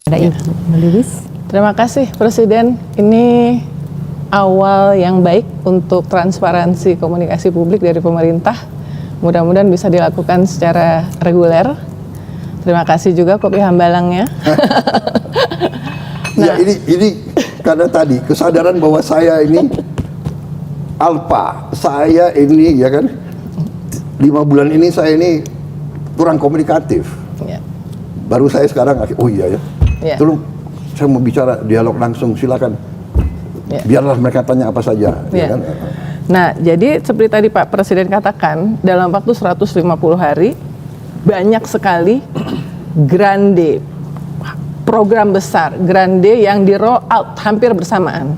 Ada Ya. Ibu Meliwis. Terima kasih Presiden. Ini awal yang baik untuk transparansi komunikasi publik dari pemerintah. Mudah-mudahan bisa dilakukan secara reguler. Terima kasih juga Kopi Hambalangnya. Ya ini karena tadi kesadaran bahwa saya ini alpa, saya ini ya kan 5 bulan ini saya ini kurang komunikatif. Ya. Baru saya sekarang, oh iya ya, Ya. tolong saya mau bicara dialog langsung, silakan. Ya. Biarlah mereka tanya apa saja. Ya. Ya kan? Nah, jadi seperti tadi Pak Presiden katakan, dalam waktu 150 hari banyak sekali grande, program besar, grande yang di roll out hampir bersamaan.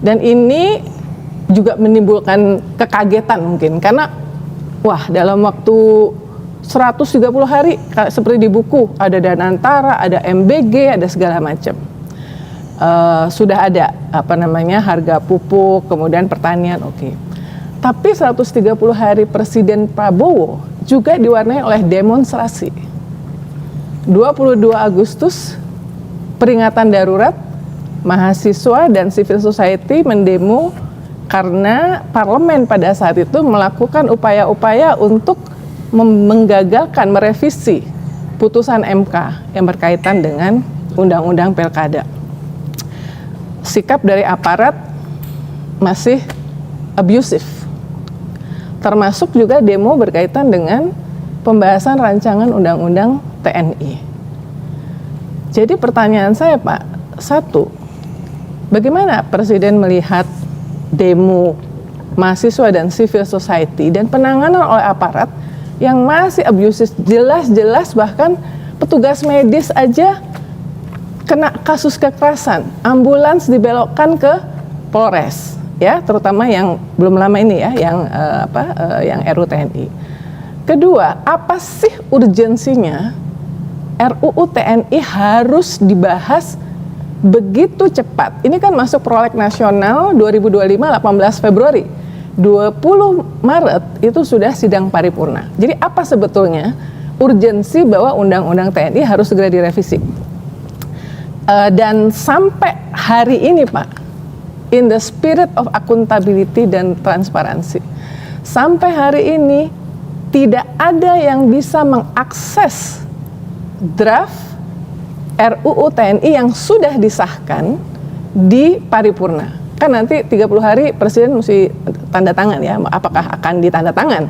Dan ini juga menimbulkan kekagetan mungkin, karena wah dalam waktu 130 hari, seperti di buku, ada Danantara, ada MBG, ada segala macam. Sudah ada harga pupuk, kemudian pertanian, oke. Tapi 130 hari Presiden Prabowo juga diwarnai oleh demonstrasi. 22 Agustus, peringatan darurat, mahasiswa dan civil society mendemo karena parlemen pada saat itu melakukan upaya-upaya untuk menggagalkan, merevisi putusan MK yang berkaitan dengan undang-undang pilkada. Sikap dari aparat masih abusif, termasuk juga demo berkaitan dengan pembahasan rancangan undang-undang TNI. Jadi pertanyaan saya Pak, satu, bagaimana Presiden melihat demo mahasiswa dan civil society dan penanganan oleh aparat yang masih abusif, jelas-jelas bahkan petugas medis aja kena kasus kekerasan, ambulans dibelokkan ke Polres, ya, terutama yang belum lama ini ya, yang RUU TNI. Kedua, apa sih urgensinya RUU TNI harus dibahas begitu cepat? Ini kan masuk proleg nasional 2025 18 Februari. 20 Maret itu sudah sidang paripurna. Jadi apa sebetulnya urgensi bahwa undang-undang TNI harus segera direvisi? Dan sampai hari ini Pak, in the spirit of accountability dan transparansi, sampai hari ini tidak ada yang bisa mengakses draft RUU TNI yang sudah disahkan di paripurna. Kan nanti 30 hari Presiden mesti tanda tangan ya, apakah akan ditanda tangan.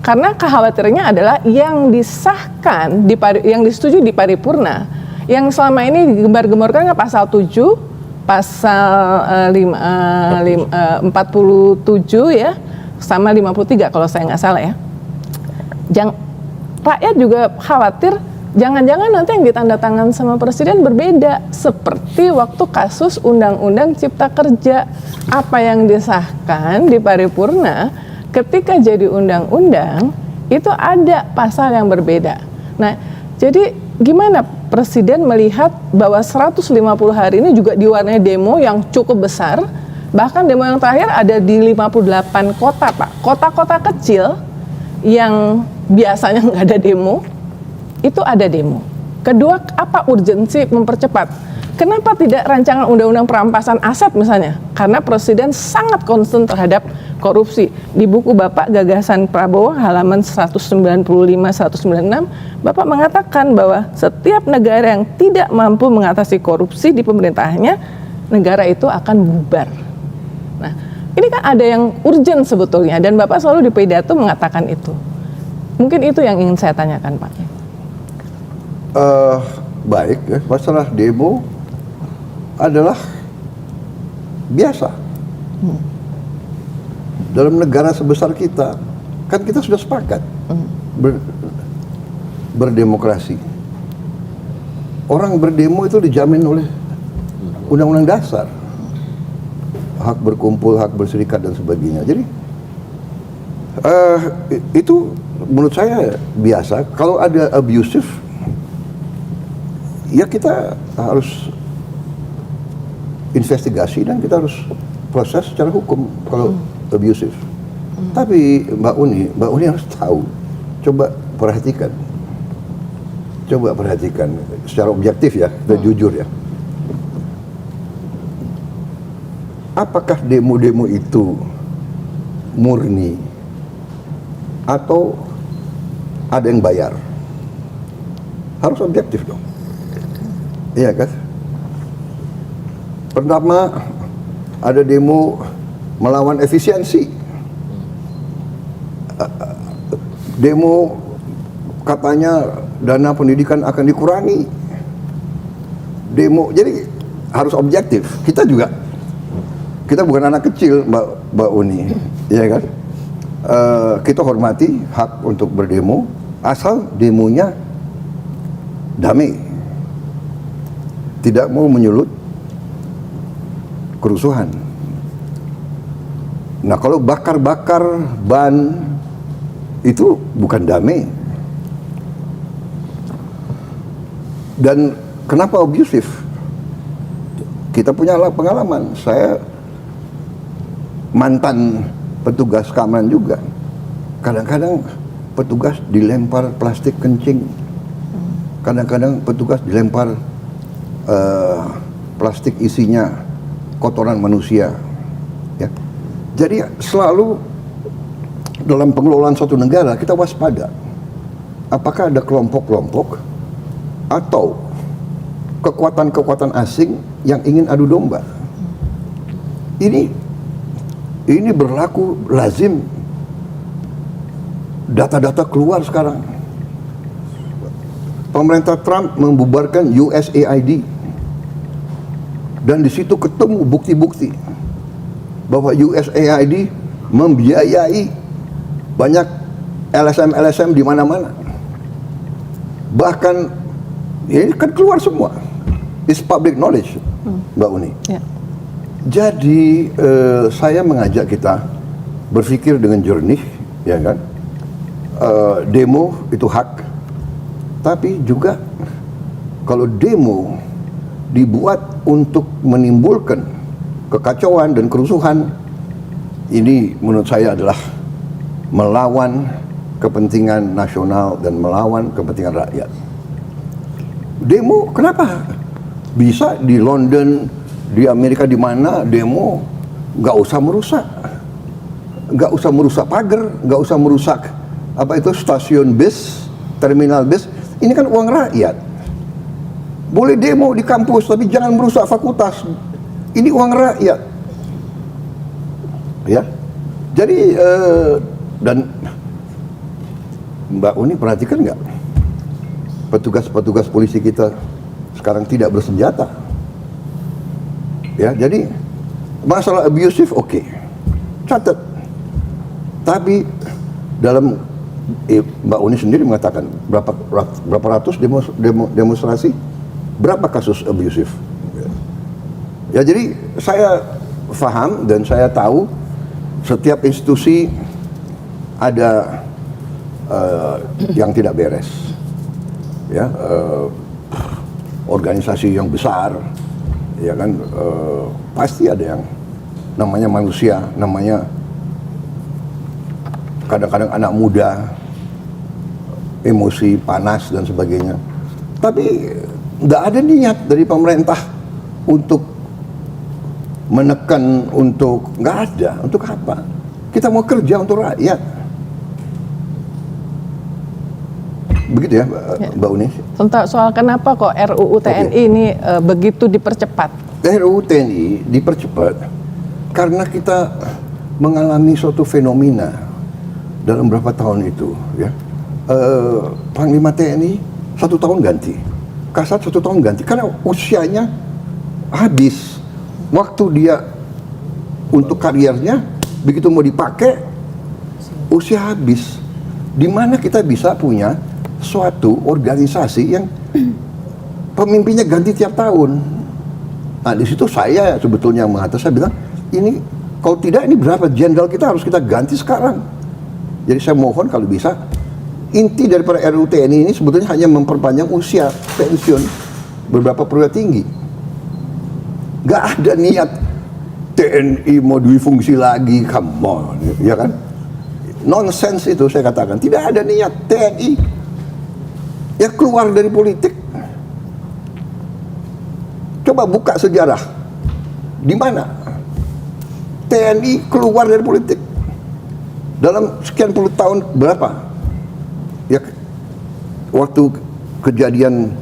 Karena kekhawatirannya adalah yang disahkan, yang disetujui di paripurna, yang selama ini digembar-gemborkan pasal 7, pasal 47 ya, sama 53 kalau saya nggak salah ya. Rakyat juga khawatir jangan-jangan nanti yang ditandatangan sama Presiden berbeda, seperti waktu kasus Undang-Undang Cipta Kerja. Apa yang disahkan di paripurna ketika jadi undang-undang itu ada pasal yang berbeda. Nah, jadi gimana Presiden melihat bahwa 150 hari ini juga diwarnai demo yang cukup besar, bahkan demo yang terakhir ada di 58 kota Pak, kota-kota kecil yang biasanya nggak ada demo, itu ada demo. Kedua, apa urgensi mempercepat? Kenapa tidak rancangan undang-undang perampasan aset misalnya? Karena Presiden sangat concern terhadap korupsi. Di buku Bapak Gagasan Prabowo halaman 195-196, Bapak mengatakan bahwa setiap negara yang tidak mampu mengatasi korupsi di pemerintahannya, negara itu akan bubar. Nah, ini kan ada yang urgent sebetulnya, dan Bapak selalu di pidato mengatakan itu. Mungkin itu yang ingin saya tanyakan Pak. Baik ya, masalah demo adalah biasa. Dalam negara sebesar kita, kan kita sudah sepakat berdemokrasi. Orang berdemo itu dijamin oleh Undang-Undang Dasar, hak berkumpul, hak berserikat dan sebagainya. Jadi itu menurut saya biasa. Kalau ada abusive, ya kita harus investigasi dan kita harus proses secara hukum kalau abusive. Tapi Mbak Uni harus tahu, coba perhatikan. coba perhatikan secara objektif ya, kita jujur ya. Apakah demo-demo itu murni atau ada yang bayar? Harus objektif dong. Iya kan? Pertama, ada demo melawan efisiensi. Demo katanya dana pendidikan akan dikurangi. Demo, jadi harus objektif. Kita juga, kita bukan anak kecil, Mbak Uni, ya kan? Kita hormati hak untuk berdemo, asal demonya damai, tidak mau menyulut kerusuhan. Nah, kalau bakar-bakar ban itu bukan damai. Dan kenapa abusif? Kita punya pengalaman. Saya mantan petugas keamanan juga. Kadang-kadang petugas dilempar plastik kencing. Kadang-kadang petugas dilempar plastik isinya kotoran manusia. Ya. Jadi selalu dalam pengelolaan suatu negara kita waspada. Apakah ada kelompok-kelompok atau kekuatan-kekuatan asing yang ingin adu domba? Ini berlaku lazim. Data-data keluar sekarang. Pemerintah Trump membubarkan USAID. Dan di situ ketemu bukti-bukti bahwa USAID membiayai banyak LSM di mana-mana. Bahkan ini kan keluar semua. It's public knowledge, Mbak Uni. Ya. Jadi saya mengajak kita berpikir dengan jernih, ya kan? Demo itu hak, tapi juga kalau demo dibuat untuk menimbulkan kekacauan dan kerusuhan, ini menurut saya adalah melawan kepentingan nasional dan melawan kepentingan rakyat. Demo kenapa? Bisa di London, di Amerika, di mana demo nggak usah merusak pagar, nggak usah merusak apa itu stasiun bis, terminal bis. Ini kan uang rakyat. Boleh demo di kampus, tapi jangan merusak fakultas. Ini uang rakyat. Ya, jadi dan Mbak Uni perhatikan nggak? Petugas-petugas polisi kita sekarang tidak bersenjata. Ya, jadi masalah abusif oke, catat. Tapi dalam Mbak Uni sendiri mengatakan berapa ratus demonstrasi, berapa kasus abusif. Ya, jadi saya paham dan saya tahu setiap institusi ada yang tidak beres. Ya, organisasi yang besar, ya kan, pasti ada yang namanya manusia, namanya kadang-kadang anak muda, emosi, panas dan sebagainya. Tapi nggak ada niat dari pemerintah untuk menekan, untuk nggak ada. Untuk apa? Kita mau kerja untuk rakyat. Begitu ya, Mbak Uni. Tentang soal kenapa kok RUU TNI ini begitu dipercepat? RUU TNI dipercepat karena kita mengalami suatu fenomena dalam beberapa tahun itu, ya. Panglima TNI 1 tahun ganti, Kasat 1 tahun ganti, karena usianya habis. Waktu dia untuk kariernya, begitu mau dipakai, usia habis. Di mana kita bisa punya suatu organisasi yang pemimpinnya ganti tiap tahun. Nah, di situ saya sebetulnya mengatakan, saya bilang, ini kalau tidak ini berapa jenderal kita harus kita ganti sekarang. Jadi saya mohon kalau bisa, inti daripada RUU TNI ini sebetulnya hanya memperpanjang usia pensiun beberapa perwira tinggi. Gak ada niat TNI mau difungsi lagi, come on, ya kan? Nonsense itu saya katakan, tidak ada niat TNI Ya keluar dari politik. Coba buka sejarah. Di mana TNI keluar dari politik? Dalam sekian puluh tahun berapa? Ya waktu kejadian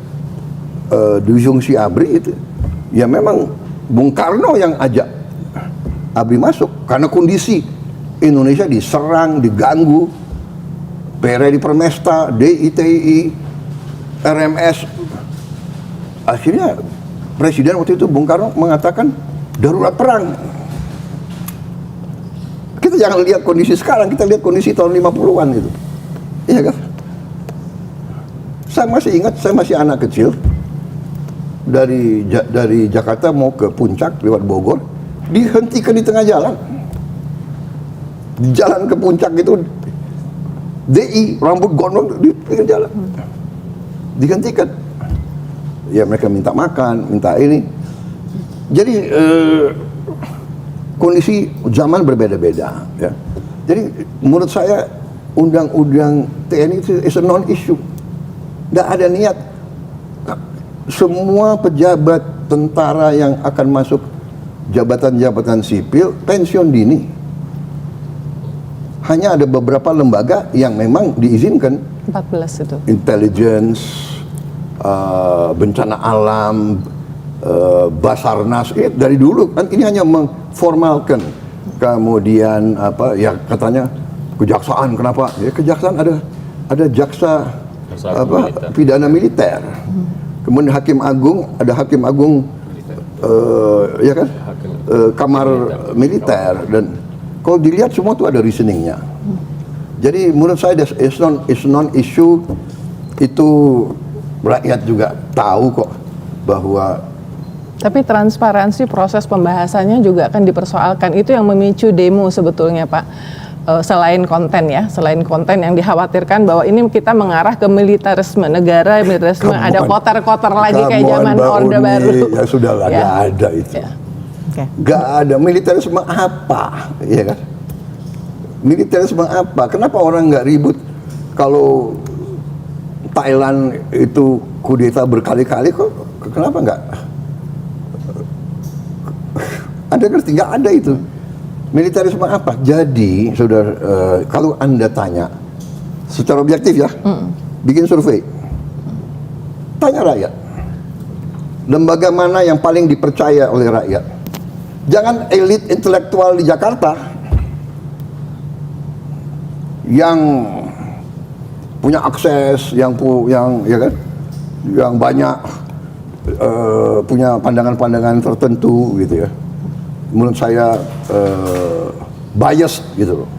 Duyung Si ABRI itu, ya memang Bung Karno yang ajak ABRI masuk karena kondisi Indonesia diserang, diganggu, PRI Permesta, DITI, RMS. Akhirnya Presiden waktu itu Bung Karno mengatakan darurat perang. Kita jangan lihat kondisi sekarang, kita lihat kondisi tahun 50-an itu. Iya kan? Saya masih ingat, saya masih anak kecil. Dari Jakarta mau ke Puncak lewat Bogor, dihentikan di tengah jalan. Di jalan ke Puncak itu DI rambut gondrong di tengah jalan. Dihentikan. Ya mereka minta makan, minta ini. Jadi kondisi zaman berbeda-beda, ya. Jadi menurut saya undang-undang TNI itu is a non-issue. Tidak ada niat. Semua pejabat tentara yang akan masuk jabatan-jabatan sipil pensiun dini. Hanya ada beberapa lembaga yang memang diizinkan. 14 itu. Intelligence, bencana alam, Basarnas, dari dulu kan ini hanya mengformalkan. Kemudian apa ya katanya kejaksaan, kenapa? Ya kejaksaan ada jaksa apa pidana militer. Kemudian hakim agung, ada hakim agung ya kan? Kamar militer, dan kalau dilihat semua itu ada reasoningnya. Jadi menurut saya is non issue, itu rakyat juga tahu kok bahwa. Tapi transparansi proses pembahasannya juga akan dipersoalkan. Itu yang memicu demo sebetulnya, Pak. Selain konten ya, selain konten yang dikhawatirkan bahwa ini kita mengarah ke militarisme, negara militarisme, ada kotor-kotor lagi kayak zaman Orde Baru. Ya sudahlah, nggak ada itu. Ya. Okay. Nggak ada militarisme apa, ya kan? Militarisme apa? Kenapa orang nggak ribut kalau Thailand itu kudeta berkali-kali kok? Kenapa nggak? Anda ngerti? Nggak ada itu. Militarisme apa? Jadi, saudara, kalau Anda tanya secara objektif ya, bikin survei, tanya rakyat, lembaga mana yang paling dipercaya oleh rakyat? Jangan elit intelektual di Jakarta yang punya akses, yang ya kan, yang banyak punya pandangan-pandangan tertentu gitu ya. Menurut saya bias gitu loh,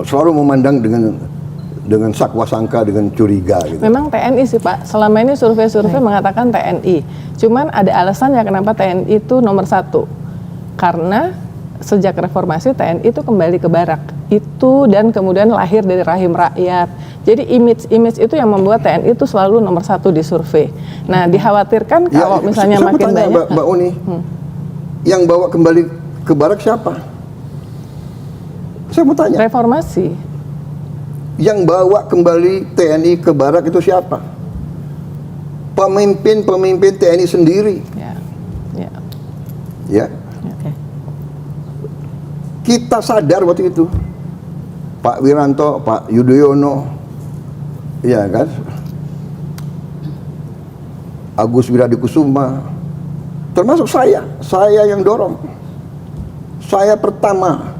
selalu memandang dengan sakwa sangka, dengan curiga gitu. Memang TNI sih Pak, selama ini survei-survei mengatakan TNI, cuman ada alasannya kenapa TNI itu nomor 1, karena sejak reformasi TNI itu kembali ke barak itu, dan kemudian lahir dari rahim rakyat. Jadi image itu yang membuat TNI itu selalu nomor 1 di survei. Nah dikhawatirkan kalau misalnya makin banyak. Mbak Uni, yang bawa kembali ke barak siapa? Saya mau tanya. Reformasi. Yang bawa kembali TNI ke barak itu siapa? Pemimpin TNI sendiri. Ya. Ya. Ya. Oke. Kita sadar waktu itu, Pak Wiranto, Pak Yudhoyono, ya kan, Agus Wiradikusuma, termasuk saya yang dorong. Saya pertama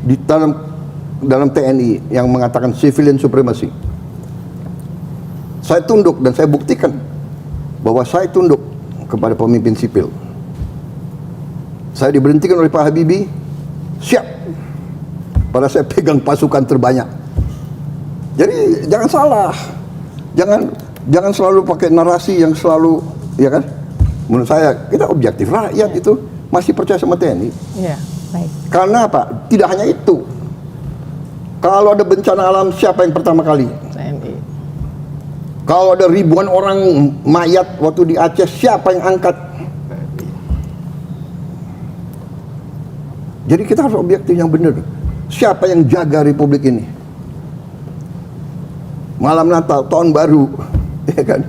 di dalam TNI yang mengatakan civilian supremacy. Saya tunduk dan saya buktikan bahwa saya tunduk kepada pemimpin sipil. Saya diberhentikan oleh Pak Habibie, siap. Pada saya pegang pasukan terbanyak. Jadi jangan salah, jangan selalu pakai narasi yang selalu, ya kan? Menurut saya kita objektif, rakyat itu masih percaya sama TNI. Iya, baik. Karena apa? Tidak hanya itu. Kalau ada bencana alam, siapa yang pertama kali? TNI. Kalau ada ribuan orang mayat waktu di Aceh, siapa yang angkat? Jadi kita harus objektif yang benar. Siapa yang jaga republik ini? Malam Natal, tahun baru, ya kan?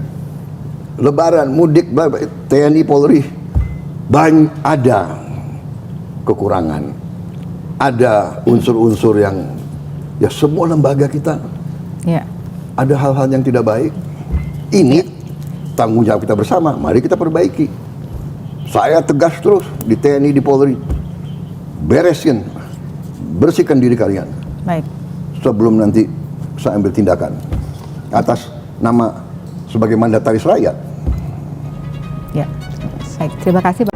Lebaran, mudik, bla bla, TNI, Polri, ada kekurangan, ada unsur-unsur yang ya semua lembaga kita Ya. ada hal-hal yang tidak baik. Ini tanggung jawab kita bersama, mari kita perbaiki. Saya tegas terus di TNI, di Polri, bersihkan diri kalian Baik. sebelum nanti saya ambil tindakan atas nama sebagai mandataris rakyat. Ya, baik. Terima kasih.